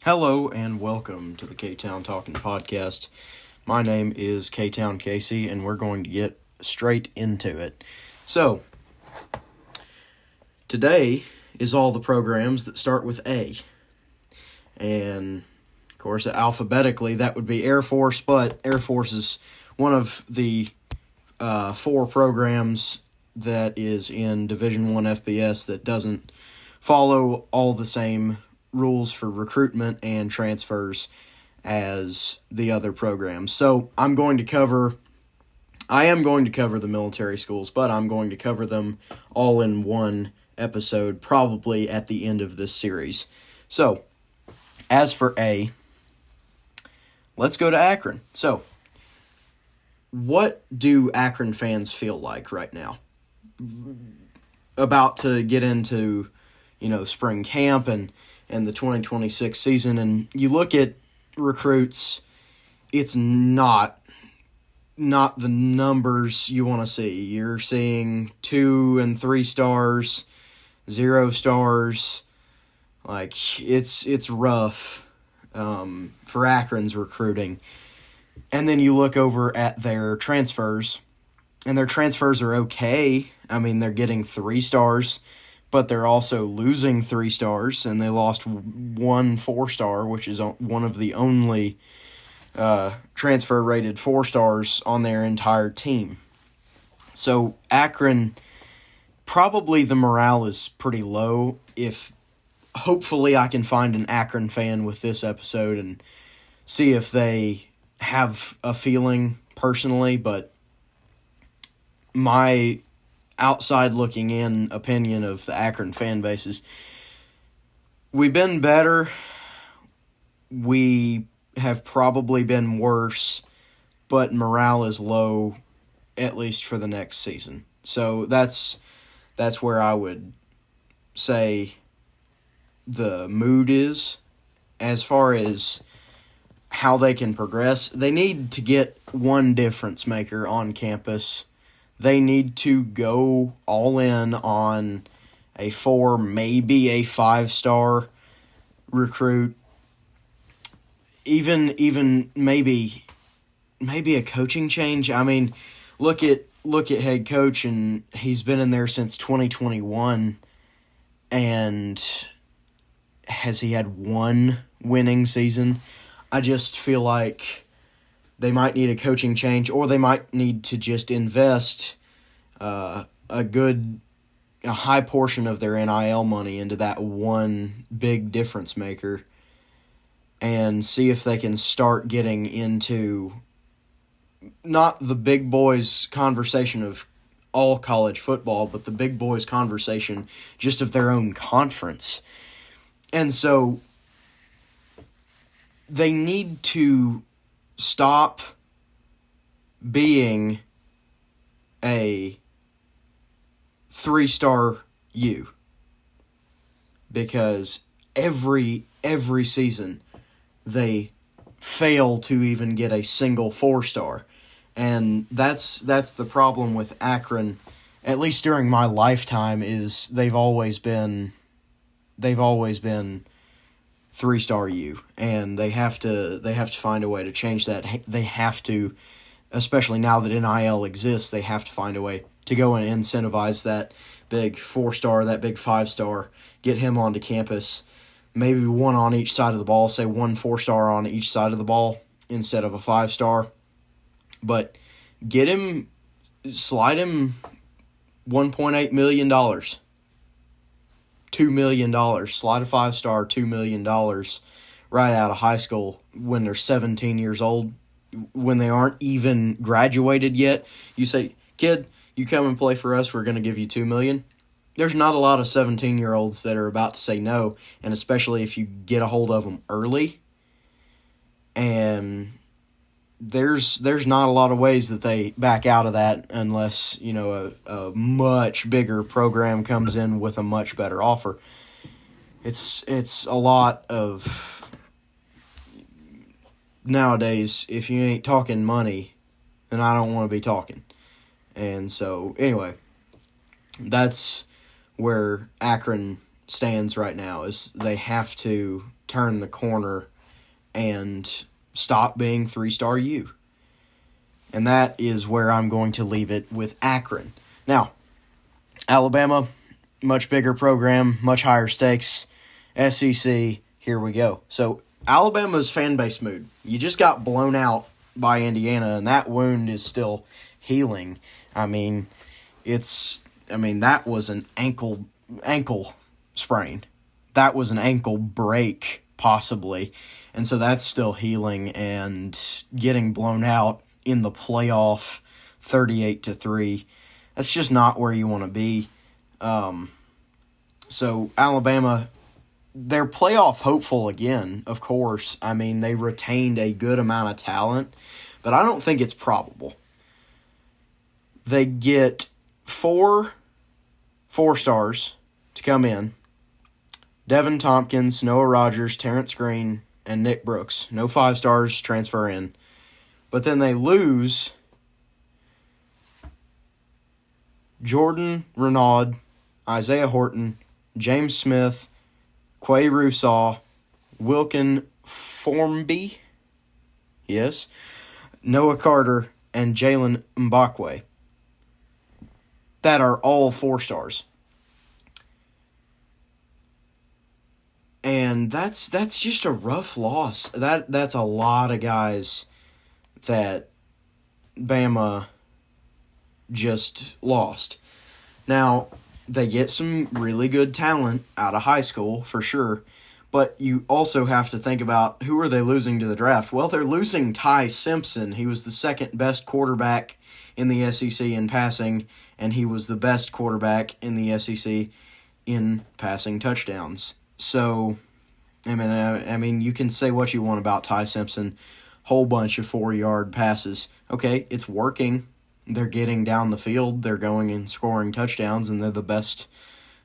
Hello and welcome to the K-Town Talking Podcast. My name is K-Town Casey, and we're going to get straight into it. So, today is all the programs that start with A. And, of course, alphabetically, that would be Air Force, but Air Force is one of the four programs that is in Division I FBS that doesn't follow all the same rules for recruitment and transfers as the other programs. So I am going to cover the military schools, but I'm going to cover them all in one episode, probably at the end of this series. So, as for A, let's go to Akron. So, what do Akron fans feel like right now? About to get into, spring camp and the 2026 season, and you look at recruits, it's not the numbers you want to see. You're seeing 2 and 3 stars, 0 stars. Like, it's rough for Akron's recruiting. And then you look over at their transfers, and their transfers are okay. I mean, they're getting 3 stars, but they're also losing 3 stars, and they lost 1 4-star, which is one of the only transfer-rated 4 stars on their entire team. So Akron, probably the morale is pretty low. Hopefully I can find an Akron fan with this episode and see if they have a feeling personally, but my outside looking in opinion of the Akron fan base is we've been better. We have probably been worse, but morale is low, at least for the next season. So that's where I would say the mood is. As far as how they can progress, they need to get one difference maker on campus. They need to go all in on a 4, maybe a 5-star recruit. Even maybe a coaching change. I mean, look at head coach, and he's been in there since 2021, and has he had one winning season? I just feel like they might need a coaching change, or they might need to just invest a high portion of their NIL money into that one big difference maker and see if they can start getting into not the big boys conversation of all college football, but the big boys conversation just of their own conference. And so they need to stop being a 3-star U, because every season they fail to even get a single 4-star, and that's the problem with Akron. At least during my lifetime, is they've always been 3-star U, and they have to find a way to change that. They have to, especially now that NIL exists, they have to find a way to go and incentivize that big 4-star, that big 5-star, get him onto campus, maybe one on each side of the ball, say 1 4-star on each side of the ball instead of a 5-star, but slide him $1.8 million. $2 million, slide a 5-star, $2 million right out of high school when they're 17 years old, when they aren't even graduated yet. You say, kid, you come and play for us, we're going to give you $2 million. There's not a lot of 17-year-olds that are about to say no, and especially if you get a hold of them early. And there's not a lot of ways that they back out of that unless, a much bigger program comes in with a much better offer. It's a lot of nowadays, if you ain't talking money, then I don't want to be talking. And so, anyway, that's where Akron stands right now, is they have to turn the corner and stop being 3-star U. And that is where I'm going to leave it with Akron. Now, Alabama, much bigger program, much higher stakes. SEC, here we go. So, Alabama's fan base mood. You just got blown out by Indiana, and that wound is still healing. I mean, that was an ankle sprain. That was an ankle break, possibly. And so that's still healing, and getting blown out in the playoff 38-3. That's just not where you want to be. So Alabama, they're playoff hopeful again, of course. I mean, they retained a good amount of talent, but I don't think it's probable. They get 4 4-stars to come in. Devin Tompkins, Noah Rogers, Terrence Green, and Nick Brooks. No 5-stars transfer in. But then they lose Jordan Renaud, Isaiah Horton, James Smith, Quay Russaw, Wilkin Formby, yes, Noah Carter, and Jalen Mbakwe. That are all 4-stars. And that's just a rough loss. That's a lot of guys that Bama just lost. Now, they get some really good talent out of high school, for sure, but you also have to think about who are they losing to the draft. Well, they're losing Ty Simpson. He was the second best quarterback in the SEC in passing, and he was the best quarterback in the SEC in passing touchdowns. So, I mean, you can say what you want about Ty Simpson. Whole bunch of 4-yard passes. Okay, it's working. They're getting down the field. They're going and scoring touchdowns, and they're the best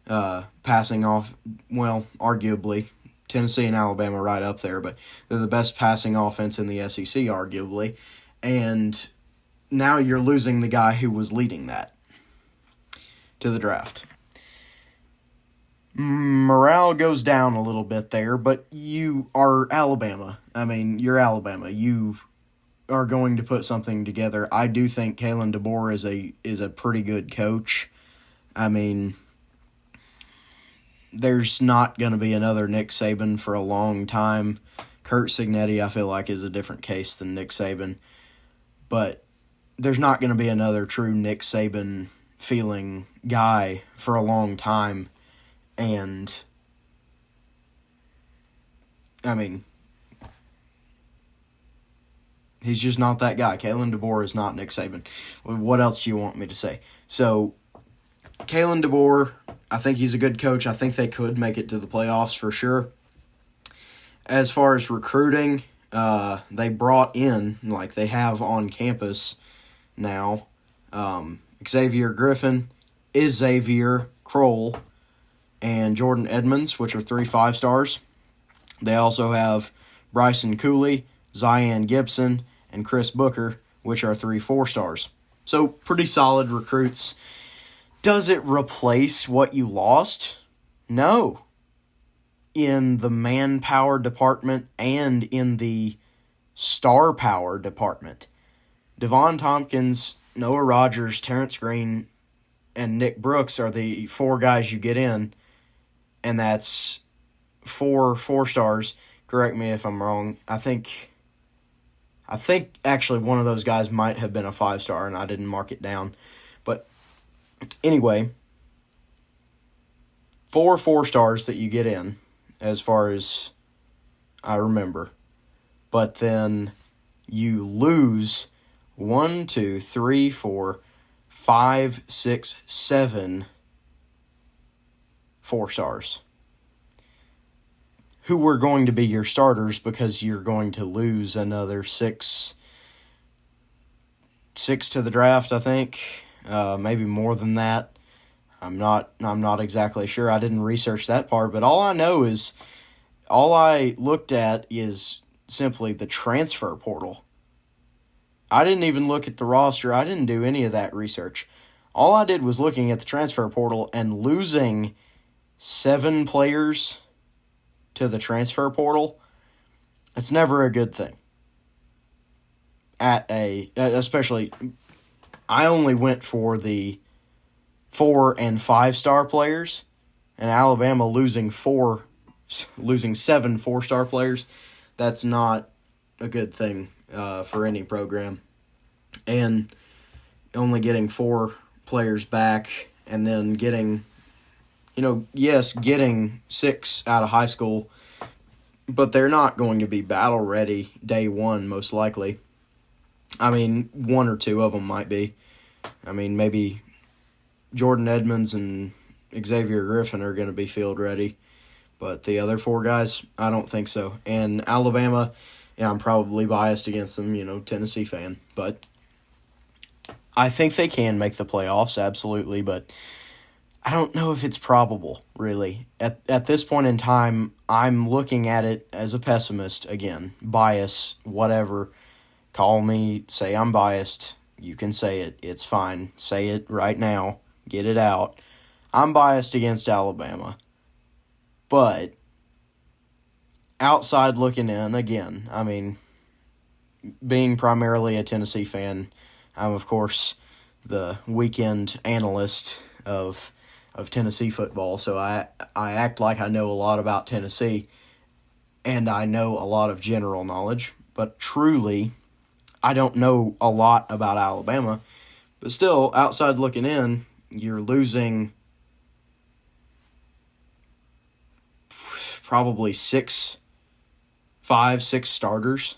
passing off. Well, arguably, Tennessee and Alabama right up there, but they're the best passing offense in the SEC, arguably. And now you're losing the guy who was leading that to the draft. Morale goes down a little bit there, but you are Alabama. I mean, you're Alabama. You are going to put something together. I do think Kalen DeBoer is a pretty good coach. I mean, there's not going to be another Nick Saban for a long time. Curt Cignetti, I feel like, is a different case than Nick Saban. But there's not going to be another true Nick Saban feeling guy for a long time. And, I mean, he's just not that guy. Kalen DeBoer is not Nick Saban. What else do you want me to say? So, Kalen DeBoer, I think he's a good coach. I think they could make it to the playoffs for sure. As far as recruiting, they brought in, like they have on campus now, Xavier Griffin, Xavier Kroll, and Jordan Edmonds, which are 3 5-stars. They also have Bryson Cooley, Zion Gibson, and Chris Booker, which are 3 4-stars. So, pretty solid recruits. Does it replace what you lost? No. In the manpower department and in the star power department. Devon Tompkins, Noah Rogers, Terrence Green, and Nick Brooks are the 4 guys you get in, and that's 4 4-stars. Correct me if I'm wrong. I think actually one of those guys might have been a 5-star, and I didn't mark it down. But anyway, 4 4-stars that you get in, as far as I remember. But then you lose 1, 2, 3, 4, 5, 6, 7 4-stars who were going to be your starters, because you're going to lose another 6 to the draft, I think. Maybe more than that. I'm not exactly sure. I didn't research that part, but all I looked at is simply the transfer portal. I didn't even look at the roster. I didn't do any of that research. All I did was looking at the transfer portal and losing 7 players to the transfer portal, it's never a good thing. Especially, I only went for the 4 and 5 star players, and Alabama losing 7 4-star players. That's not a good thing for any program. And only getting 4 players back, and then getting 6 out of high school, but they're not going to be battle ready day one, most likely. I mean, 1 or 2 of them might be. I mean, maybe Jordan Edmonds and Xavier Griffin are going to be field ready, but the other 4 guys, I don't think so. And Alabama, I'm probably biased against them, Tennessee fan, but I think they can make the playoffs, absolutely, but I don't know if it's probable, really. At this point in time, I'm looking at it as a pessimist, again, bias, whatever. Call me, say I'm biased. You can say it. It's fine. Say it right now. Get it out. I'm biased against Alabama. But outside looking in, again, I mean, being primarily a Tennessee fan, I'm, of course, the weekend analyst of Tennessee football, so I act like I know a lot about Tennessee, and I know a lot of general knowledge, but truly, I don't know a lot about Alabama. But still, outside looking in, you're losing probably 6 starters.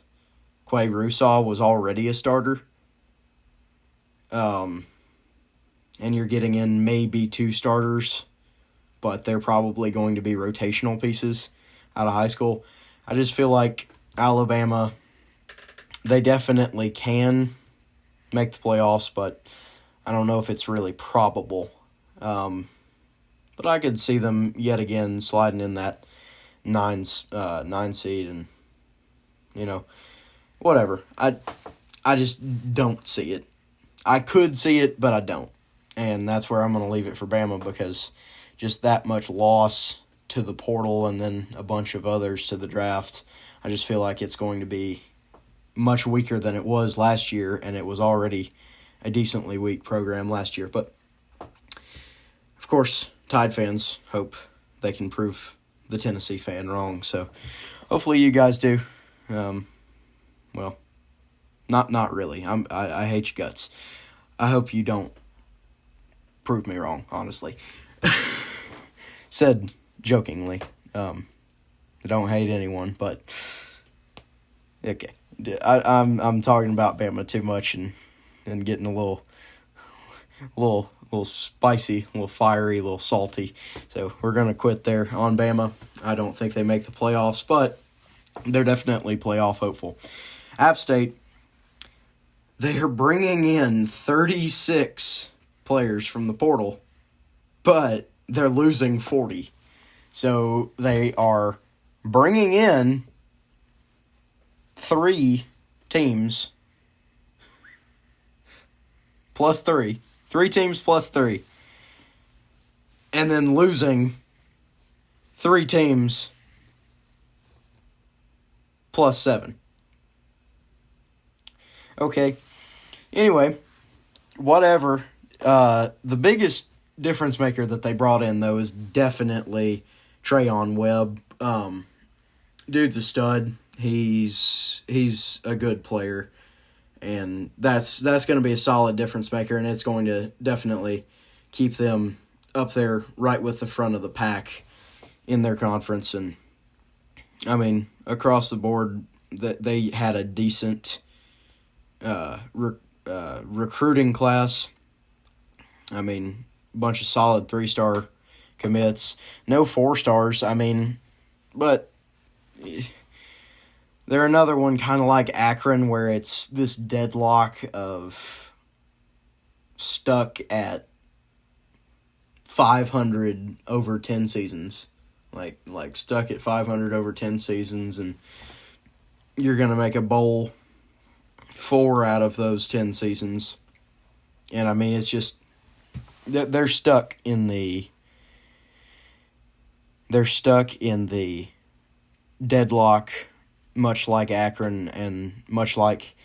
Quay Russaw was already a starter. And you're getting in maybe 2 starters, but they're probably going to be rotational pieces out of high school. I just feel like Alabama, they definitely can make the playoffs, but I don't know if it's really probable. But I could see them yet again sliding in that 9 seed and, whatever. I just don't see it. I could see it, but I don't. And that's where I'm going to leave it for Bama, because just that much loss to the portal and then a bunch of others to the draft, I just feel like it's going to be much weaker than it was last year, and it was already a decently weak program last year. But, of course, Tide fans hope they can prove the Tennessee fan wrong. So, hopefully you guys do. Well, not really. I hate your guts. I hope you don't prove me wrong, honestly. Said jokingly. I don't hate anyone, but okay. I'm talking about Bama too much and getting a little spicy, a little fiery, a little salty. So we're gonna quit there on Bama. I don't think they make the playoffs, but they're definitely playoff hopeful. App State, they are bringing in 36 players from the portal, but they're losing 40. So they are bringing in 3 teams plus 3. 3 teams plus 3. And then losing 3 teams plus 7. Okay. Anyway, whatever. The biggest difference maker that they brought in, though, is definitely Trayon Webb. Dude's a stud. He's a good player, and that's going to be a solid difference maker, and it's going to definitely keep them up there right with the front of the pack in their conference. And I mean, across the board, that they had a decent recruiting class. I mean, a bunch of solid 3-star commits, no 4-stars. I mean, but they're another one kind of like Akron, where it's this deadlock of stuck at 500 over 10 seasons. Like stuck at 500 over 10 seasons, and you're going to make a bowl 4 out of those 10 seasons. And I mean, it's just, they're stuck in the deadlock, much like Akron and much like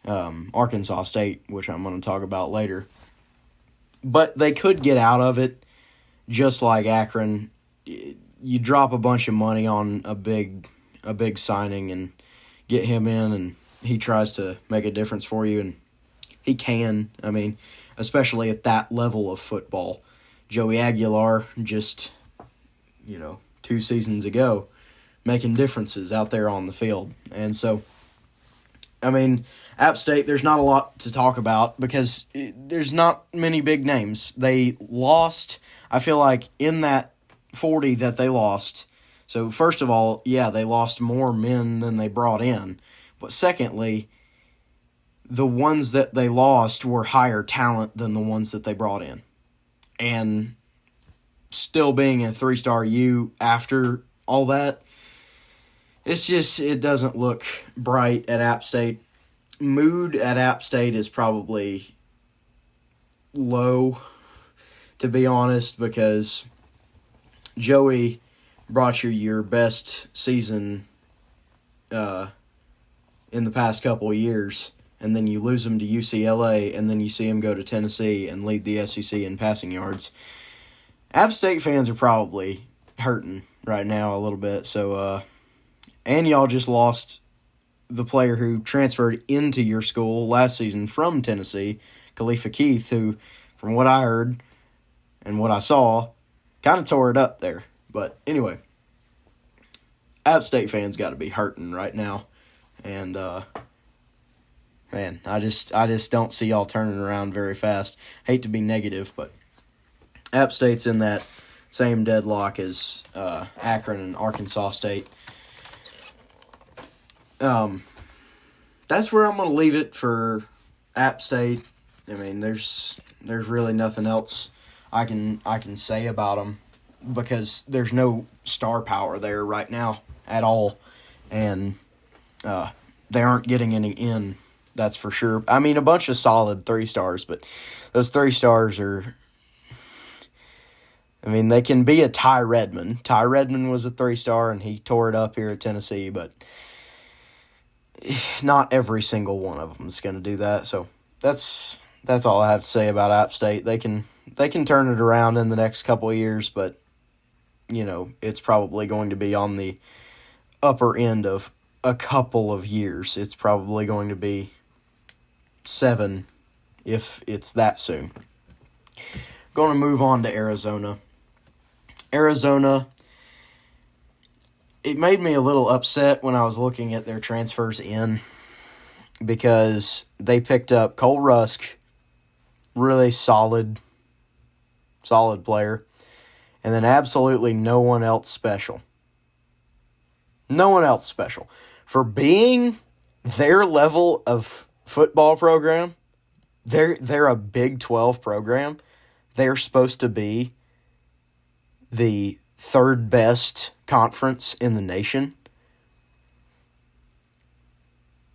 Arkansas State, which I'm going to talk about later. But they could get out of it, just like Akron. You drop a bunch of money on a big signing and get him in, and he tries to make a difference for you, and he can. I mean, especially at that level of football. Joey Aguilar just, 2 seasons ago, making differences out there on the field. And so, I mean, App State, there's not a lot to talk about because there's not many big names. They lost, I feel like, in that 40 that they lost. So, first of all, yeah, they lost more men than they brought in. But secondly, the ones that they lost were higher talent than the ones that they brought in. And still being a 3-star U after all that, it doesn't look bright at App State. Mood at App State is probably low, to be honest, because Joey brought you your best season in the past couple of years, and then you lose him to UCLA, and then you see him go to Tennessee and lead the SEC in passing yards. App State fans are probably hurting right now a little bit, so and y'all just lost the player who transferred into your school last season from Tennessee, Khalifa Keith, who, from what I heard and what I saw, kind of tore it up there. But anyway, App State fans got to be hurting right now. And, man, I just don't see y'all turning around very fast. Hate to be negative, but App State's in that same deadlock as Akron and Arkansas State. That's where I'm going to leave it for App State. I mean, there's really nothing else I can say about them because there's no star power there right now at all, and they aren't getting any in. That's for sure. I mean, a bunch of solid 3-stars, but those 3-stars are. I mean, they can be a Ty Redmond. Ty Redmond was a 3-star, and he tore it up here at Tennessee, but not every single one of them is going to do that. So that's all I have to say about App State. They can turn it around in the next couple of years, but it's probably going to be on the upper end of a couple of years. It's probably going to be 7 if it's that soon. Going to move on to Arizona. Arizona, it made me a little upset when I was looking at their transfers in because they picked up Cole Rusk, really solid player, and then absolutely no one else special. No one else special. For being their level of football program, they're a Big 12 program. They're supposed to be the third best conference in the nation.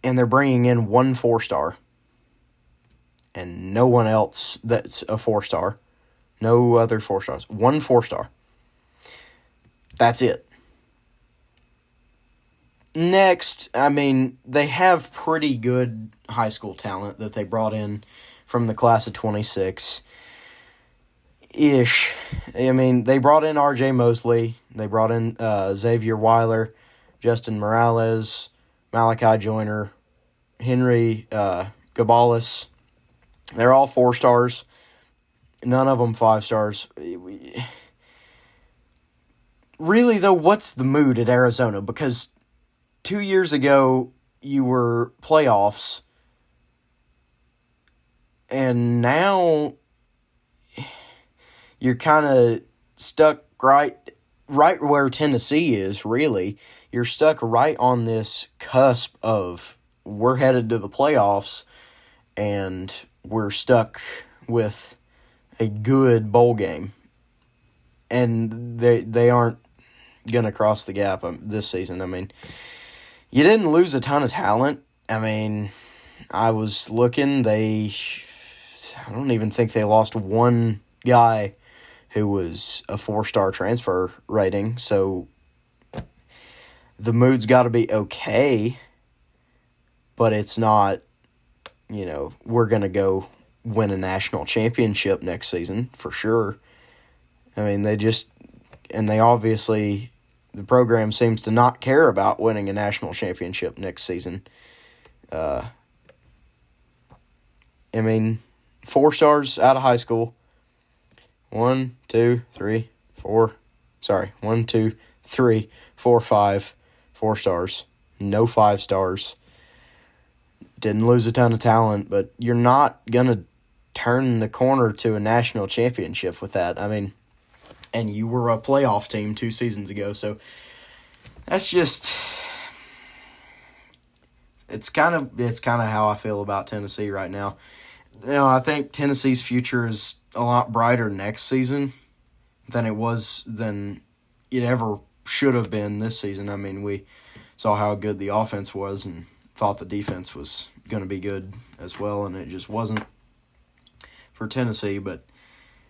And they're bringing in 1 4-star. And no one else that's a 4-star. No other 4-stars. 1 4-star. That's it. Next, I mean, they have pretty good high school talent that they brought in from the class of 26. Ish. I mean, they brought in R.J. Mosley. They brought in Xavier Weiler, Justin Morales, Malachi Joyner, Henry Gabalis. They're all 4-stars. None of them 5-stars. Really, though, what's the mood at Arizona? Because 2 years ago, you were playoffs, and now you're kind of stuck right where Tennessee is, really. You're stuck right on this cusp of we're headed to the playoffs, and we're stuck with a good bowl game. And they aren't going to cross the gap this season. I mean, you didn't lose a ton of talent. I mean, I was looking. I don't even think they lost one guy who was a 4-star transfer rating. So the mood's got to be okay, but it's not, we're going to go win a national championship next season for sure. I mean, they obviously, the program seems to not care about winning a national championship next season. I mean, 4 stars out of high school. 1, 2, 3, 4. Sorry, 1, 2, 3, 4, 5. 4 stars. No 5 stars. Didn't lose a ton of talent, but you're not going to turn the corner to a national championship with that. I mean, and you were a playoff team 2 seasons ago, so that's just it's kind of how I feel about Tennessee right now. I think Tennessee's future is a lot brighter next season than it ever should have been this season. I mean, we saw how good the offense was and thought the defense was going to be good as well, and it just wasn't for Tennessee. But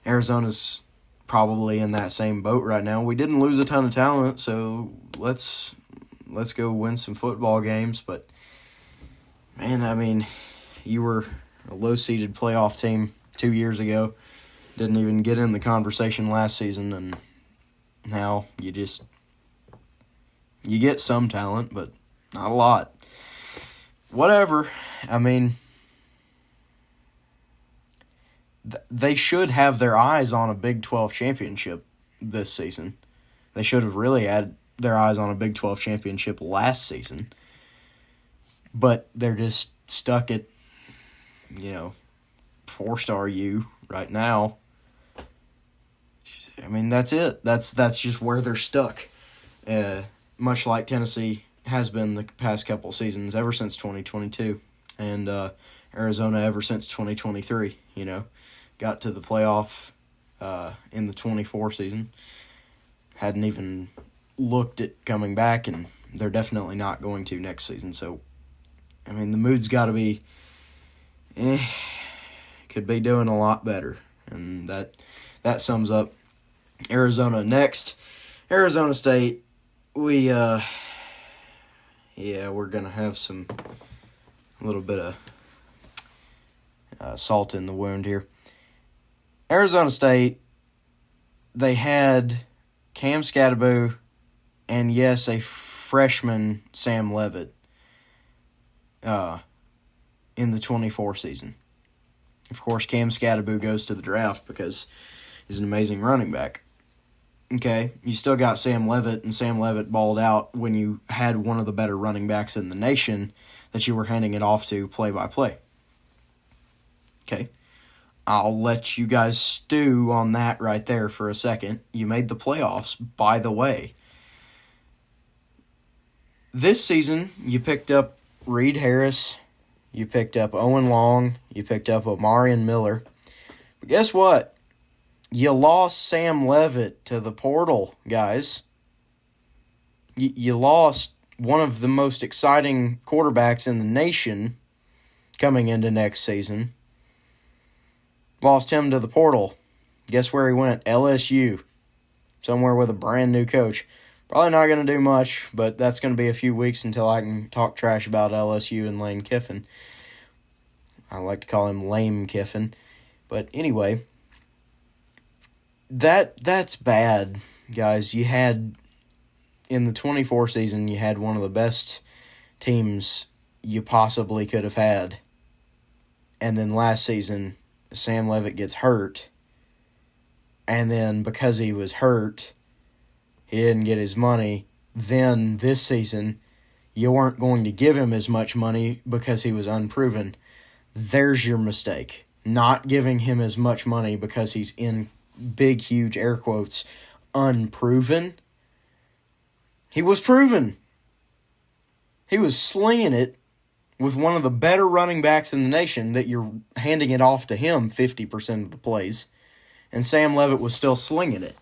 Arizona's probably in that same boat right now. We didn't lose a ton of talent, so let's go win some football games. But, man, I mean, you were a low-seeded playoff team 2 years ago. Didn't even get in the conversation last season, and now you get some talent, but not a lot. Whatever. I mean, they should have their eyes on a Big 12 championship this season. They should have really had their eyes on a Big 12 championship last season. But they're just stuck at, 4-star U right now. I mean, that's it. That's just where they're stuck. Much like Tennessee has been the past couple seasons, ever since 2022, and Arizona ever since 2023. Got to the playoff in the 24 season. Hadn't even looked at coming back, and they're definitely not going to next season. So, I mean, the mood's got to be, could be doing a lot better, and that sums up Arizona. Next, Arizona State. We're gonna have a little bit of salt in the wound here. Arizona State, they had Cam Skattebo and, yes, a freshman, Sam Leavitt, in the 24 season. Of course, Cam Skattebo goes to the draft because he's an amazing running back. Okay, you still got Sam Leavitt, and Sam Leavitt balled out when you had one of the better running backs in the nation that you were handing it off to play-by-play. Okay, I'll let you guys stew on that right there for a second. You made the playoffs, by the way. This season, you picked up Reed Harris, you picked up Owen Long, you picked up Omarion Miller. But guess what? You lost Sam Leavitt to the portal, guys. You lost one of the most exciting quarterbacks in the nation coming into next season. Lost him to the portal. Guess where he went? LSU. Somewhere with a brand new coach. Probably not going to do much, but that's going to be a few weeks until I can talk trash about LSU and Lane Kiffin. I like to call him Lame Kiffin. But anyway, that's bad, guys. You had, in the 24 season, you had one of the best teams you possibly could have had. And then last season, Sam Leavitt gets hurt. And then because he was hurt, he didn't get his money. Then this season, you weren't going to give him as much money because he was unproven. There's your mistake. Not giving him as much money because he's in big, huge air quotes, unproven. He was proven. He was slinging it with one of the better running backs in the nation that you're handing it off to him 50% of the plays. And Sam Leavitt was still slinging it.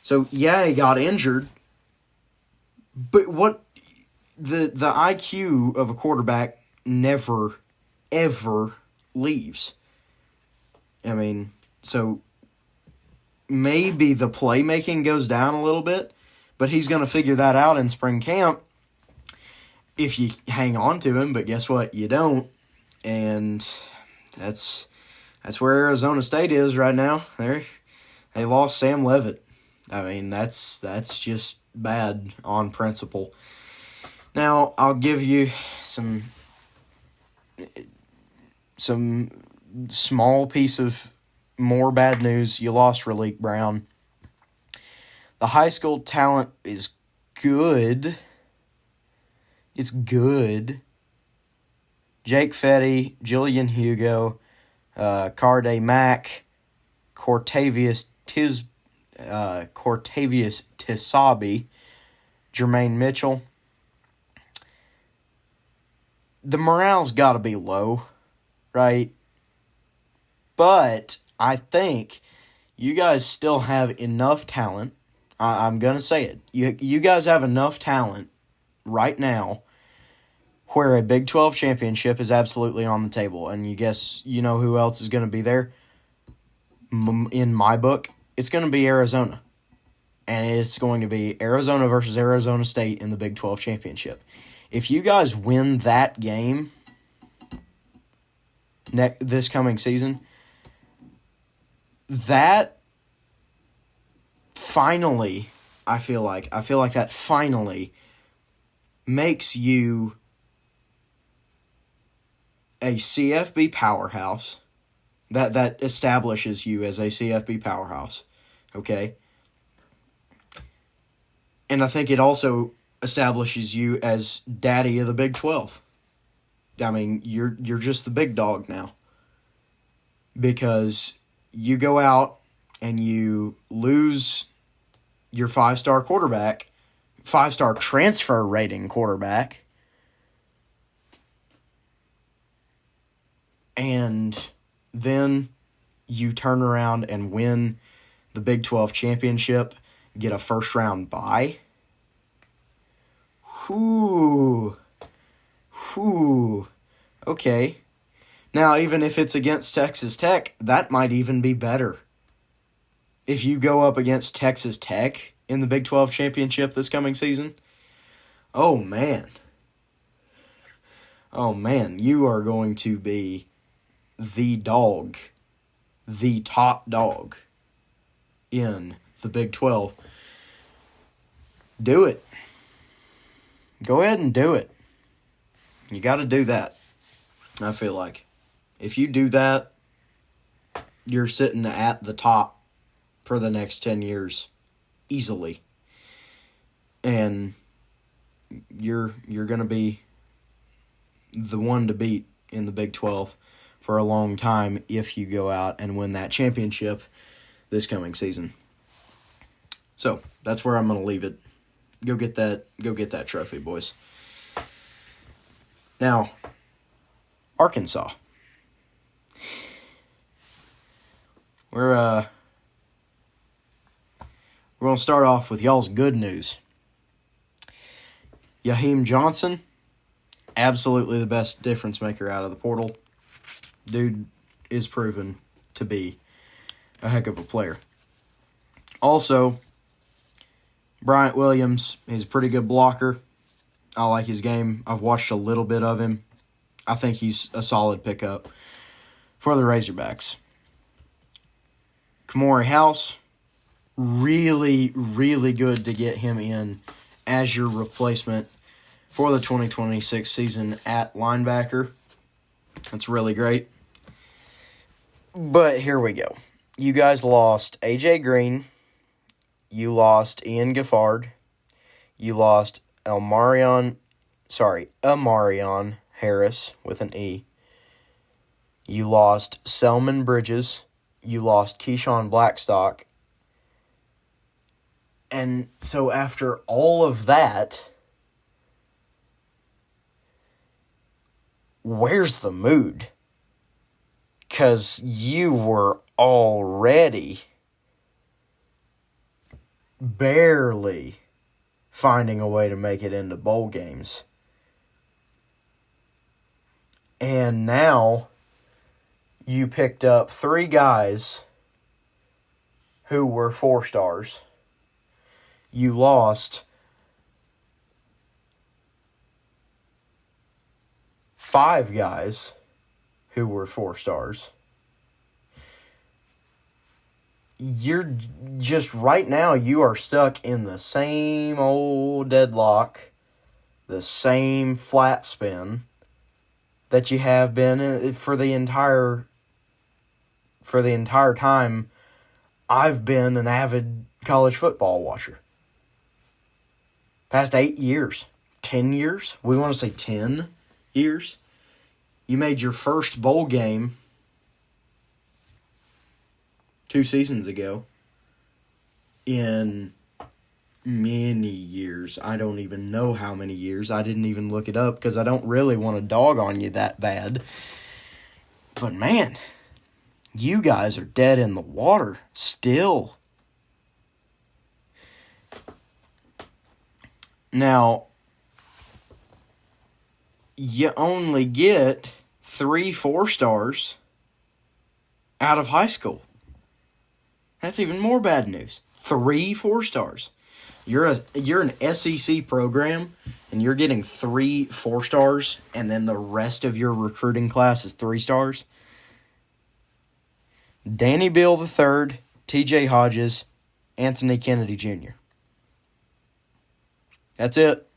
So, yeah, he got injured. But what the IQ of a quarterback never, ever leaves. I mean, so maybe the playmaking goes down a little bit, but he's going to figure that out in spring camp if you hang on to him. But guess what? You don't. And that's where Arizona State is right now. They lost Sam Leavitt. I mean, that's just bad on principle. Now, I'll give you some small piece of more bad news. You lost Raleek Brown. The high school talent is good. It's good. Jake Fetty, Jillian Hugo, Carday Mack, Cortavius Tisabi, Jermaine Mitchell. The morale's got to be low, right? But I think you guys still have enough talent. I'm going to say it. You guys have enough talent right now where a Big 12 championship is absolutely on the table. And you know who else is going to be there? In my book, it's going to be Arizona. And it's going to be Arizona versus Arizona State in the Big 12 championship. If you guys win that game this coming season, that finally, I feel like that finally makes you a CFB powerhouse. That establishes you as a CFB powerhouse, okay? And I think it also establishes you as daddy of the Big 12. I mean, you're just the big dog now. Because you go out and you lose your 5-star quarterback, 5-star transfer rating quarterback, and then you turn around and win the Big 12 championship, get a first-round bye. Whoo. Okay. Now, even if it's against Texas Tech, that might even be better. If you go up against Texas Tech in the Big 12 championship this coming season, oh man, you are going to be the dog, the top dog in the Big 12. Do it. Go ahead and do it. You got to do that, I feel like. If you do that, you're sitting at the top for the next 10 years easily. And you're going to be the one to beat in the Big 12 for a long time if you go out and win that championship this coming season. So, that's where I'm going to leave it. Go get that trophy, boys. Now, Arkansas. We're going to start off with y'all's good news. Yaheem Johnson, absolutely the best difference maker out of the portal. Dude is proven to be a heck of a player. Also, Bryant Williams, he's a pretty good blocker. I like his game. I've watched a little bit of him. I think he's a solid pickup for the Razorbacks. Kamori House, really, really good to get him in as your replacement for the 2026 season at linebacker. That's really great. But here we go. You guys lost A.J. Green. You lost Ian Giffard. You lost Amarion Harris with an E. You lost Selman Bridges. You lost Keyshawn Blackstock. And so after all of that, where's the mood? Because you were already barely finding a way to make it into bowl games. And now you picked up 3 guys who were 4 stars. you lost 5 guys who were 4 stars. You're just right now, you are stuck in the same old deadlock, the same flat spin that you have been for the entire time I've been an avid college football watcher. Past 8 years, 10 years, we want to say 10 years. You made your first bowl game 2 seasons ago in many years. I don't even know how many years. I didn't even look it up because I don't really want to dog on you that bad. But man, you guys are dead in the water still. Now, you only get 3 4-stars out of high school. That's even more bad news. 3 4-stars. You're an SEC program, and you're getting 3 4-stars, and then the rest of your recruiting class is 3 stars. Danny Beal III, T.J. Hodges, Anthony Kennedy Jr. That's it.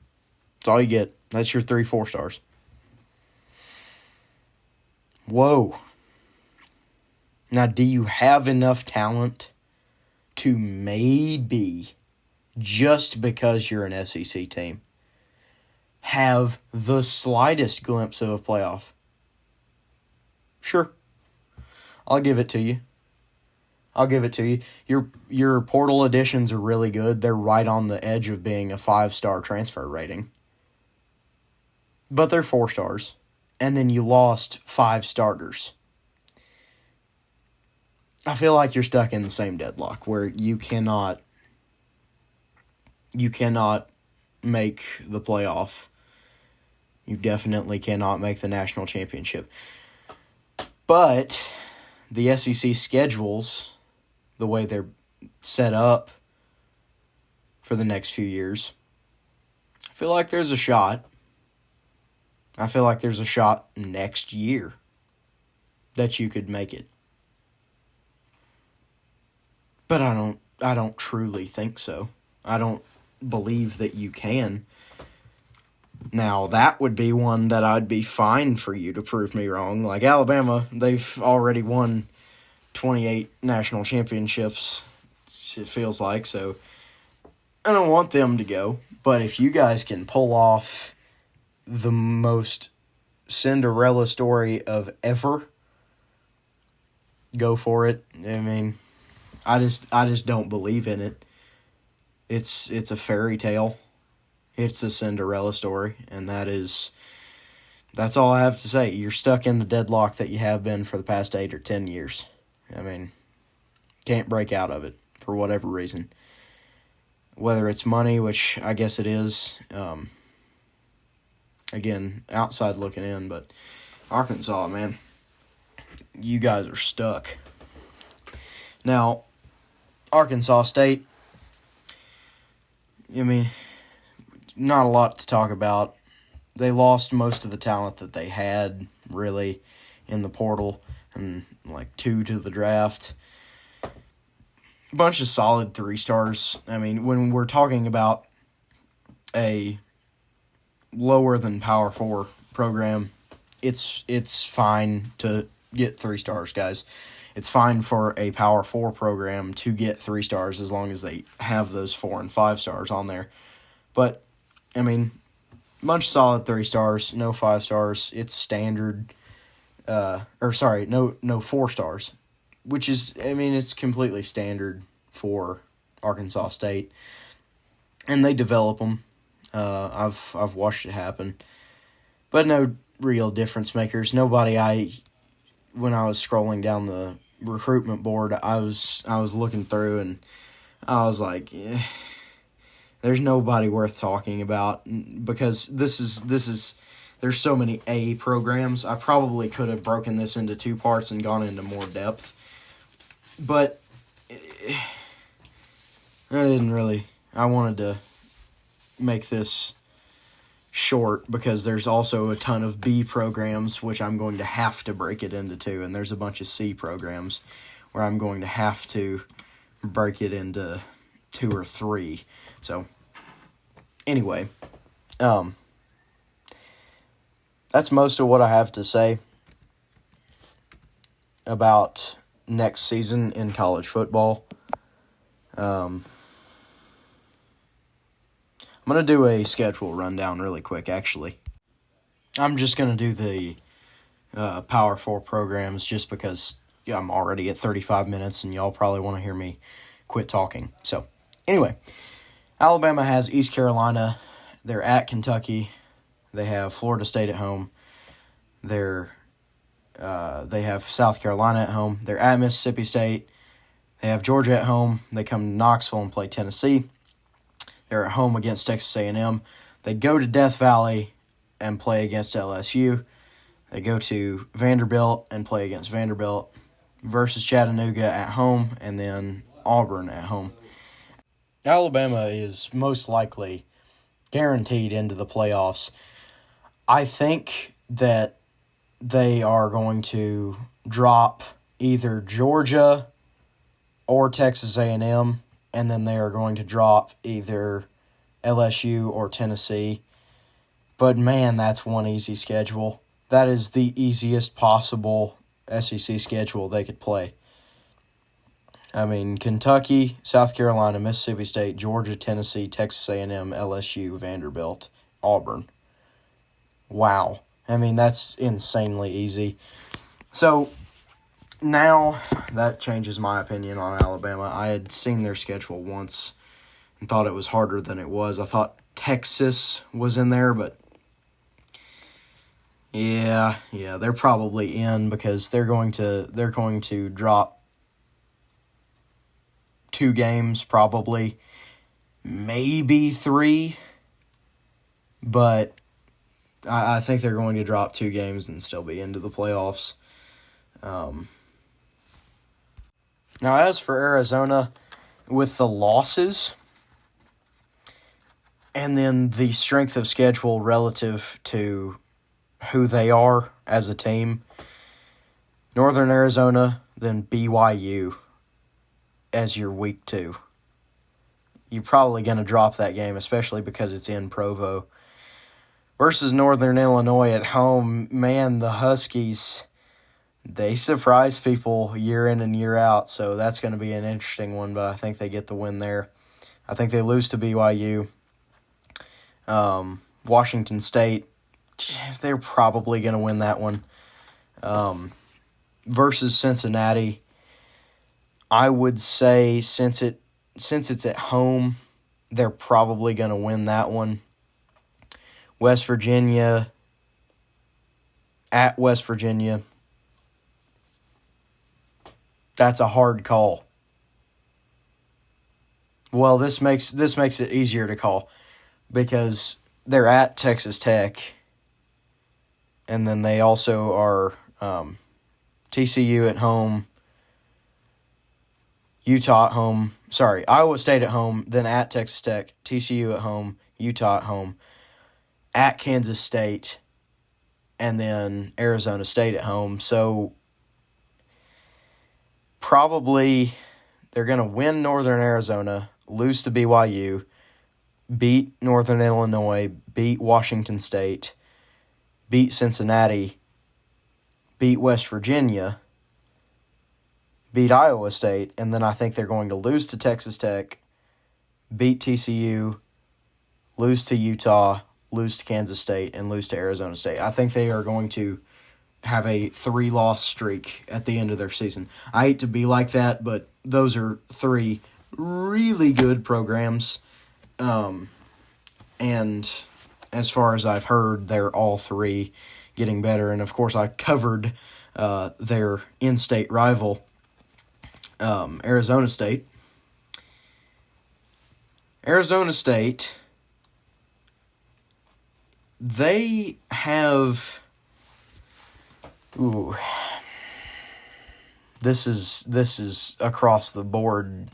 That's all you get. That's your 3 4-stars. Whoa. Now, do you have enough talent to maybe, just because you're an SEC team, have the slightest glimpse of a playoff? Sure. I'll give it to you. Your portal additions are really good. They're right on the edge of being a 5-star transfer rating. But they're 4 stars. And then you lost 5 starters. I feel like you're stuck in the same deadlock where you cannot make the playoff. You definitely cannot make the national championship. But the SEC schedules, the way they're set up for the next few years, I feel like there's a shot. I feel like there's a shot next year that you could make it. But I don't truly think so. I don't believe that you can. Now, that would be one that I'd be fine for you to prove me wrong. Like Alabama, they've already won 28 national championships, it feels like, so I don't want them to go. But if you guys can pull off the most Cinderella story of ever, go for it. I mean, I just don't believe in it. It's a fairy tale. It's a Cinderella story, and that's all I have to say. You're stuck in the deadlock that you have been for the past 8 or 10 years. I mean, can't break out of it for whatever reason. Whether it's money, which I guess it is, again, outside looking in, but Arkansas, man, you guys are stuck. Now, Arkansas State, I mean, not a lot to talk about. They lost most of the talent that they had, really, in the portal, and like 2 to the draft. Bunch of solid 3 stars. I mean, when we're talking about a lower than Power 4 program, it's fine to get 3 stars, guys. It's fine for a Power 4 program to get 3 stars as long as they have those 4 and 5 stars on there. But, I mean, bunch of solid 3 stars, no 5 stars. It's standard, no 4 stars, which is, I mean, it's completely standard for Arkansas State. And they develop them. I've watched it happen. But no real difference makers. Nobody when I was scrolling down the recruitment board, I was looking through and I was like, there's nobody worth talking about, because this is there's so many A programs. I probably could have broken this into 2 parts and gone into more depth, but I I wanted to make this short because there's also a ton of B programs, which I'm going to have to break it into two, and there's a bunch of C programs where I'm going to have to break it into 2 or 3. So, anyway, that's most of what I have to say about next season in college football. I'm going to do a schedule rundown really quick, actually. I'm just going to do the Power 4 programs just because I'm already at 35 minutes and y'all probably want to hear me quit talking. So, anyway, Alabama has East Carolina. They're at Kentucky. They have Florida State at home. They have South Carolina at home. They're at Mississippi State. They have Georgia at home. They come to Knoxville and play Tennessee. They're at home against Texas A&M. They go to Death Valley and play against LSU. They go to Vanderbilt and play against Vanderbilt versus Chattanooga at home, and then Auburn at home. Alabama is most likely guaranteed into the playoffs. I think that they are going to drop either Georgia or Texas A&M, and then they are going to drop either LSU or Tennessee. But, man, that's one easy schedule. That is the easiest possible SEC schedule they could play. I mean, Kentucky, South Carolina, Mississippi State, Georgia, Tennessee, Texas A&M, LSU, Vanderbilt, Auburn. Wow. I mean, that's insanely easy. So, now that changes my opinion on Alabama. I had seen their schedule once and thought it was harder than it was. I thought Texas was in there, but yeah, they're probably in because they're going to drop 2 games probably, maybe 3, but I think they're going to drop 2 games and still be into the playoffs. Now, as for Arizona, with the losses and then the strength of schedule relative to who they are as a team, Northern Arizona, then BYU as your week 2. You're probably going to drop that game, especially because it's in Provo. Versus Northern Illinois at home, man, the Huskies, they surprise people year in and year out, so that's going to be an interesting one, but I think they get the win there. I think they lose to BYU. Washington State, they're probably going to win that one. Versus Cincinnati, I would say since it's at home, they're probably going to win that one. West Virginia, at West Virginia, that's a hard call. Well, this makes it easier to call because they're at Texas Tech, and then they also are TCU at home, Utah at home. Sorry, Iowa State at home, then at Texas Tech, TCU at home, Utah at home, at Kansas State, and then Arizona State at home. So probably they're going to win Northern Arizona, lose to BYU, beat Northern Illinois, beat Washington State, beat Cincinnati, beat West Virginia, beat Iowa State, and then I think they're going to lose to Texas Tech, beat TCU, lose to Utah, lose to Kansas State, and lose to Arizona State. I think they are going to have a 3-loss streak at the end of their season. I hate to be like that, but those are 3 really good programs. And as far as I've heard, they're all 3 getting better. And, of course, I covered their in-state rival, Arizona State. Arizona State, they have... Ooh. This is across the board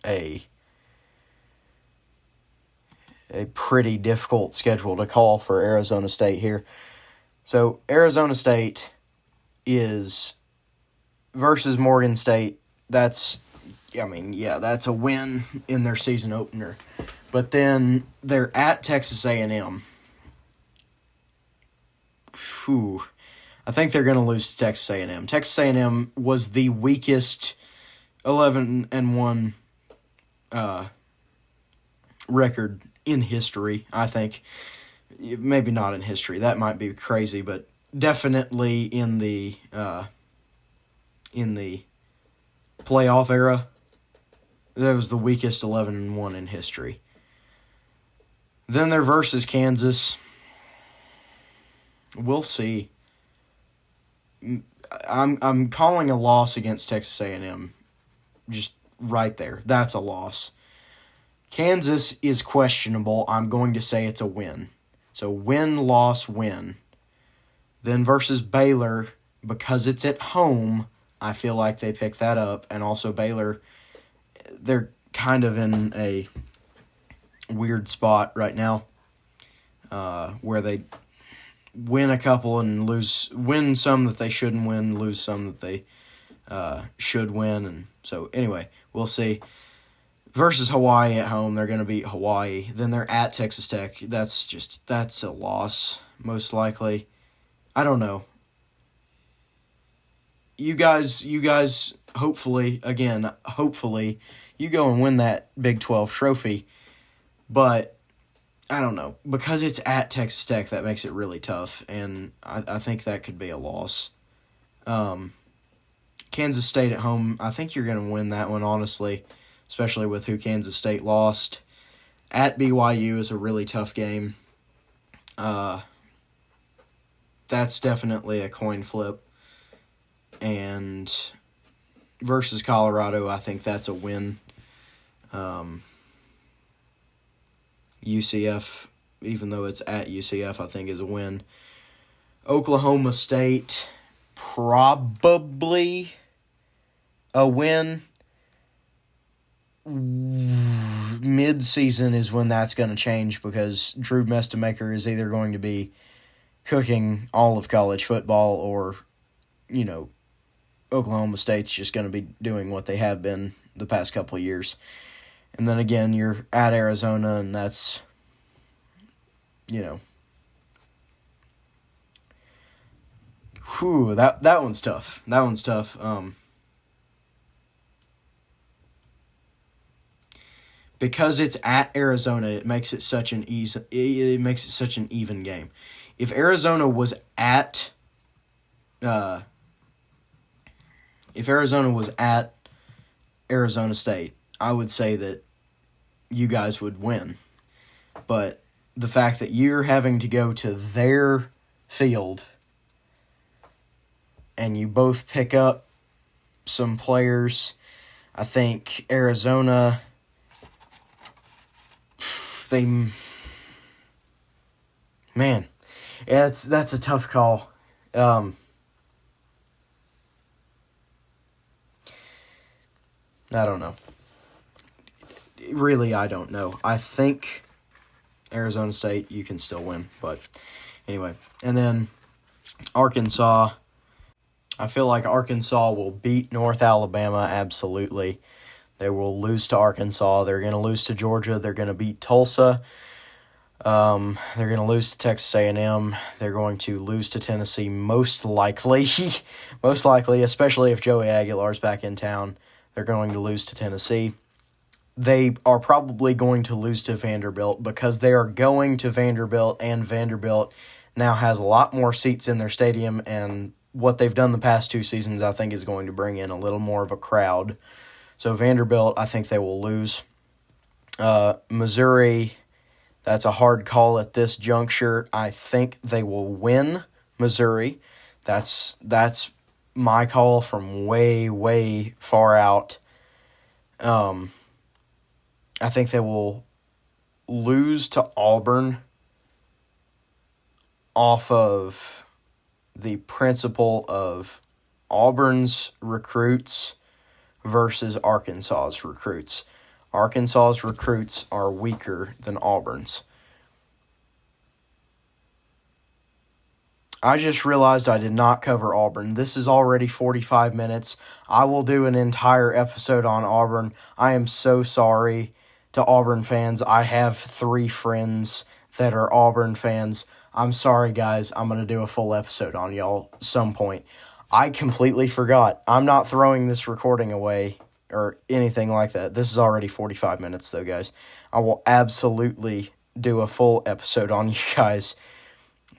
a a pretty difficult schedule to call for Arizona State here. So Arizona State is versus Morgan State. That's a win in their season opener. But then they're at Texas A&M. Whew. I think they're going to lose to Texas A&M. Texas A&M was the weakest 11-1 record in history, I think. Maybe not in history. That might be crazy, but definitely in the playoff era. That was the weakest 11-1 in history. Then they're versus Kansas. We'll see. I'm calling a loss against Texas A&M. Just right there. That's a loss. Kansas is questionable. I'm going to say it's a win. So win, loss, win. Then versus Baylor, because it's at home, I feel like they pick that up. And also Baylor, they're kind of in a weird spot right now where they win a couple and win some that they shouldn't win, lose some that they should win. And so anyway, we'll see. Versus Hawaii at home, they're going to beat Hawaii. Then they're at Texas Tech. That's a loss, most likely. I don't know. You guys, hopefully, you go and win that Big 12 trophy. But, I don't know. Because it's at Texas Tech, that makes it really tough. And I think that could be a loss. Kansas State at home, I think you're going to win that one, honestly. Especially with who Kansas State lost. At BYU is a really tough game. That's definitely a coin flip. And versus Colorado, I think that's a win. UCF, even though it's at UCF, I think is a win. Oklahoma State, probably a win. Mid-season is when that's going to change because Drew Mestemaker is either going to be cooking all of college football or, Oklahoma State's just going to be doing what they have been the past couple of years. And then again, you're at Arizona, and that's, that one's tough. That one's tough. Because it's at Arizona, it makes it such an even game. If Arizona was at Arizona State, I would say that you guys would win. But the fact that you're having to go to their field and you both pick up some players, I think Arizona, that's a tough call. I don't know. Really, I don't know. I think Arizona State, you can still win. But anyway. And then Arkansas. I feel like Arkansas will beat North Alabama absolutely. They will lose to Arkansas. They're going to lose to Georgia. They're going to beat Tulsa. They're going to lose to Texas A&M. They're going to lose to Tennessee most likely, especially if Joey Aguilar's back in town. They're going to lose to Tennessee. They are probably going to lose to Vanderbilt because they are going to Vanderbilt, and Vanderbilt now has a lot more seats in their stadium, and what they've done the past 2 seasons, I think, is going to bring in a little more of a crowd. So Vanderbilt, I think they will lose. Missouri, that's a hard call at this juncture. I think they will win Missouri. That's my call from way, way far out. I think they will lose to Auburn off of the principle of Auburn's recruits versus Arkansas's recruits. Arkansas's recruits are weaker than Auburn's. I just realized I did not cover Auburn. This is already 45 minutes. I will do an entire episode on Auburn. I am so sorry to Auburn fans. I have 3 friends that are Auburn fans. I'm sorry, guys. I'm going to do a full episode on y'all some point. I completely forgot. I'm not throwing this recording away or anything like that. This is already 45 minutes, though, guys. I will absolutely do a full episode on you guys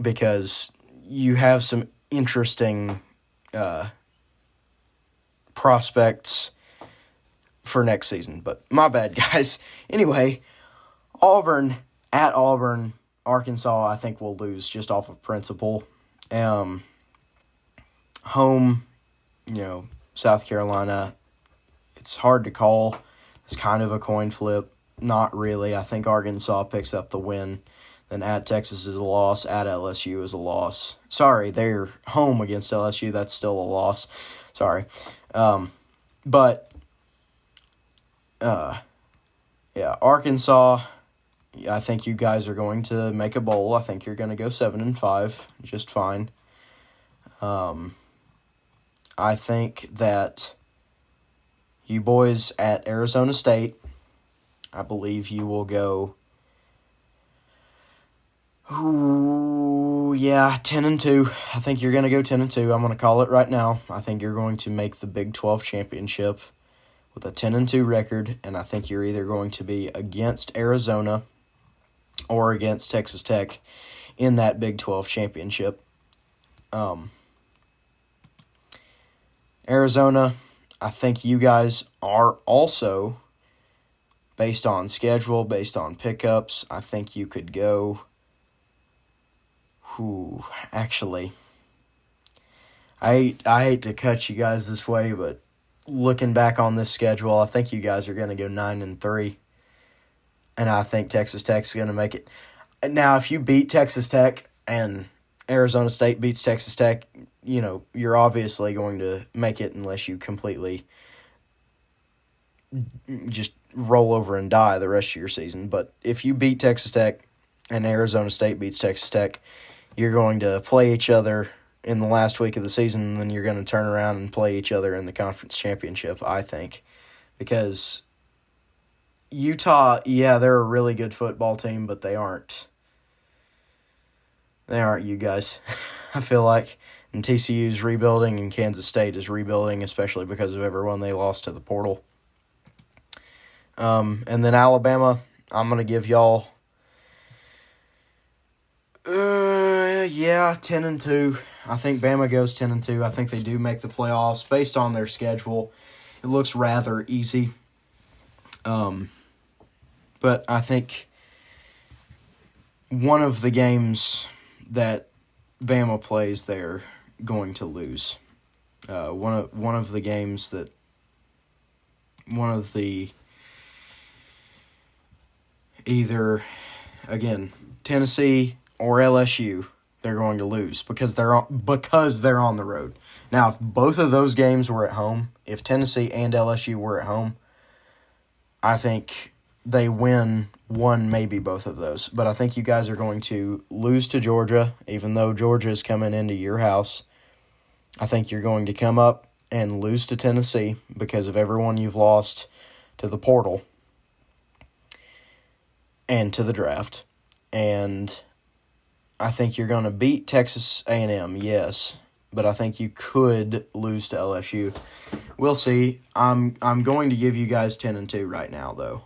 because you have some interesting prospects for next season. But my bad, guys. Anyway, Auburn, Arkansas, I think will lose just off of principle. Home, South Carolina, it's hard to call. It's kind of a coin flip. Not really. I think Arkansas picks up the win. Then at Texas is a loss. At LSU is a loss. Sorry, they're home against LSU. That's still a loss. Sorry. Arkansas, I think you guys are going to make a bowl. I think you're going to go 7-5, just fine. I think that you boys at Arizona State, I believe you will go 10-2. I think you're going to go 10-2. I'm going to call it right now. I think you're going to make the Big 12 championship with a 10-2 record, and I think you're either going to be against Arizona or against Texas Tech in that Big 12 championship. Arizona, I think you guys are also, based on schedule, based on pickups, I think you could go... Actually, I hate to cut you guys this way, but looking back on this schedule, I think you guys are going to go 9-3, and I think Texas Tech's going to make it. Now, if you beat Texas Tech and Arizona State beats Texas Tech, you're obviously going to make it unless you completely just roll over and die the rest of your season. But if you beat Texas Tech and Arizona State beats Texas Tech, you're going to play each other in the last week of the season, and then you're going to turn around and play each other in the conference championship, I think. Because Utah, they're a really good football team, but they aren't you guys. I feel like. And TCU's rebuilding, and Kansas State is rebuilding, especially because of everyone they lost to the portal. And then Alabama, I'm going to give y'all... 10-2. I think Bama goes 10-2. I think they do make the playoffs based on their schedule. It looks rather easy. But I think one of the games that Bama plays, they're going to lose. One of the games that either Tennessee or LSU, they're going to lose because they're on the road. Now, if both of those games were at home, if Tennessee and LSU were at home, I think they win one, maybe both of those. But I think you guys are going to lose to Georgia, even though Georgia is coming into your house. I think you're going to come up and lose to Tennessee because of everyone you've lost to the portal and to the draft. And I think you're going to beat Texas A&M, yes, but I think you could lose to LSU. We'll see. I'm going to give you guys 10-2 right now, though.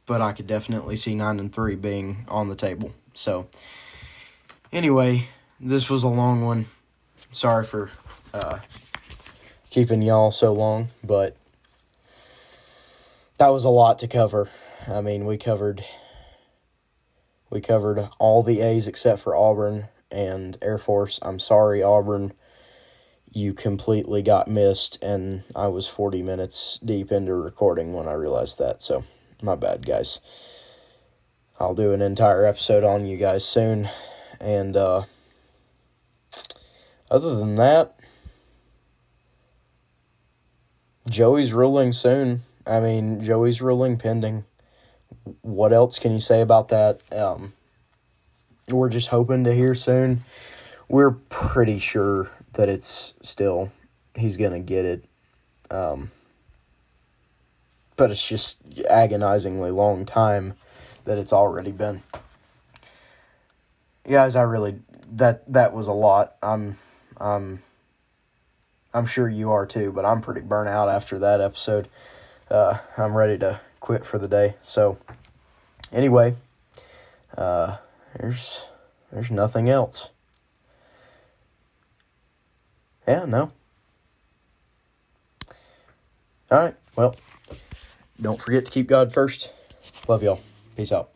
But I could definitely see 9-3 being on the table. So, anyway, this was a long one. Sorry for keeping y'all so long, but that was a lot to cover. I mean, we covered all the A's except for Auburn and Air Force. I'm sorry, Auburn. You completely got missed, and I was 40 minutes deep into recording when I realized that. So, my bad, guys. I'll do an entire episode on you guys soon. And other than that, Joey's ruling soon. I mean, Joey's ruling pending. What else can you say about that? We're just hoping to hear soon. We're pretty sure that he's going to get it. But it's just agonizingly long time that it's already been. Guys, that was a lot. I'm sure you are too, but I'm pretty burnt out after that episode. I'm ready to quit for the day. So, anyway, there's nothing else. Yeah, no. All right, well, don't forget to keep God first. Love y'all. Peace out.